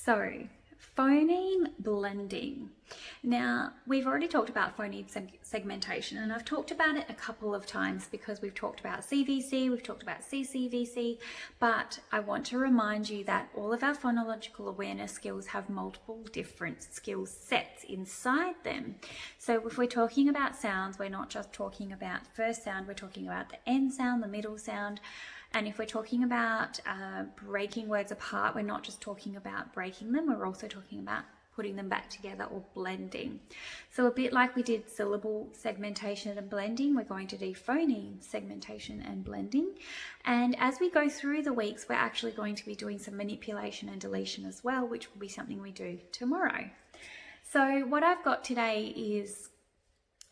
So, phoneme blending. Now, we've already talked about phoneme segmentation, and I've talked about it a couple of times because we've talked about CVC, we've talked about CVC, but I want to remind you that all of our phonological awareness skills have multiple different skill sets inside them. So if we're talking about sounds, we're not just talking about the first sound, we're talking about the end sound, the middle sound. And if we're talking about breaking words apart, we're not just talking about breaking them, we're also talking about putting them back together or blending. So a bit like we did syllable segmentation and blending, we're going to do phoneme segmentation and blending. And as we go through the weeks, we're actually going to be doing some manipulation and deletion as well, which will be something we do tomorrow. So what I've got today is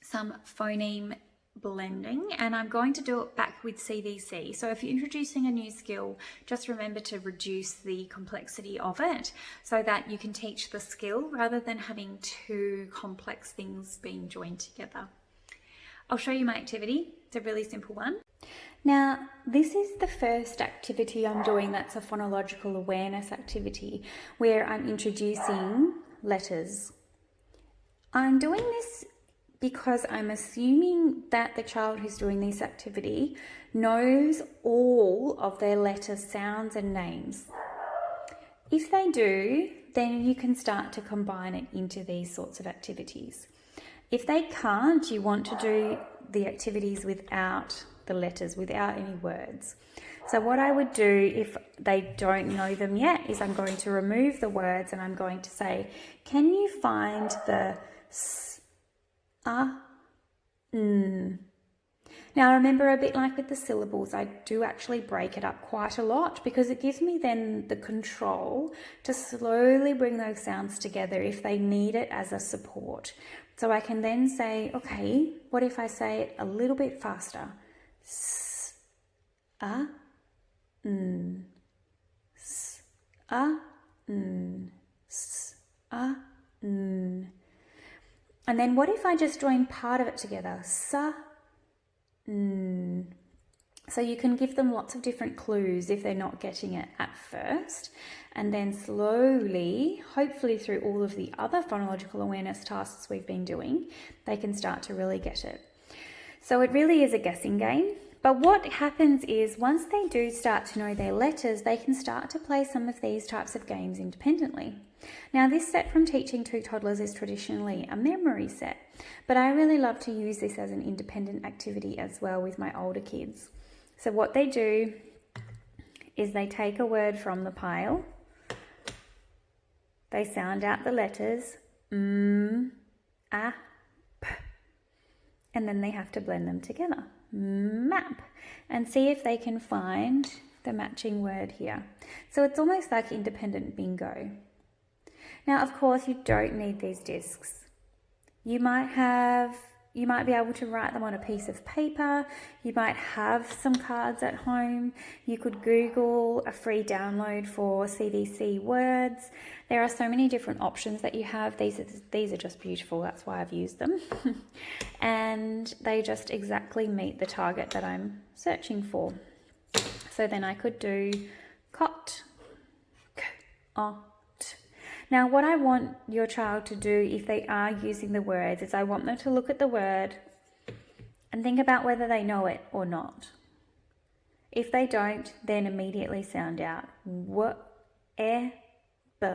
some phoneme blending, and I'm going to do it back with CVC. So if you're introducing a new skill, just remember to reduce the complexity of it so that you can teach the skill rather than having two complex things being joined together. I'll show you my activity. It's a really simple one. Now, this is the first activity I'm doing that's a phonological awareness activity where I'm introducing letters. I'm doing this because I'm assuming that the child who's doing this activity knows all of their letter sounds and names. If they do, then you can start to combine it into these sorts of activities. If they can't, you want to do the activities without the letters, without any words. So what I would do if they don't know them yet is I'm going to remove the words and I'm going to say, can you find the Now remember, a bit like with the syllables, I do actually break it up quite a lot because it gives me then the control to slowly bring those sounds together if they need it as a support. So I can then say, okay, what if I say it a little bit faster? S, a, n, s, a, n, s, a, n. And then what if I just join part of it together? Sa, n. So you can give them lots of different clues if they're not getting it at first. And then slowly, hopefully through all of the other phonological awareness tasks we've been doing, they can start to really get it. So it really is a guessing game. But what happens is once they do start to know their letters, they can start to play some of these types of games independently. Now this set from Teaching Two Toddlers is traditionally a memory set, but I really love to use this as an independent activity as well with my older kids. So what they do is they take a word from the pile, they sound out the letters, a, p, and then they have to blend them together. Map, and see if they can find the matching word here. So it's almost like independent bingo. Now, of course, you don't need these discs. You might be able to write them on a piece of paper. You might have some cards at home. You could Google a free download for CVC words. There are so many different options that you have. These are just beautiful. That's why I've used them. And they just exactly meet the target that I'm searching for. So then I could do cot, ot. Now what I want your child to do if they are using the words is I want them to look at the word and think about whether they know it or not. If they don't, then immediately sound out w, e, b.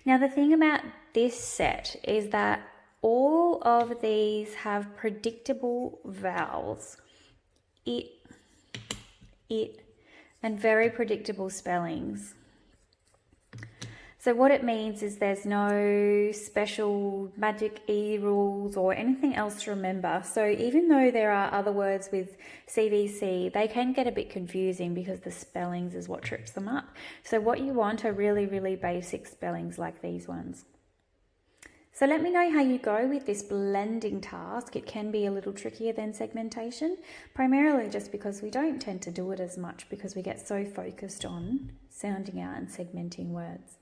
Now the thing about this set is that all of these have predictable vowels. It, and very predictable spellings. So what it means is there's no special magic E rules or anything else to remember. So even though there are other words with CVC, they can get a bit confusing because the spellings is what trips them up. So what you want are really, really basic spellings like these ones. So let me know how you go with this blending task. It can be a little trickier than segmentation, primarily just because we don't tend to do it as much because we get so focused on sounding out and segmenting words.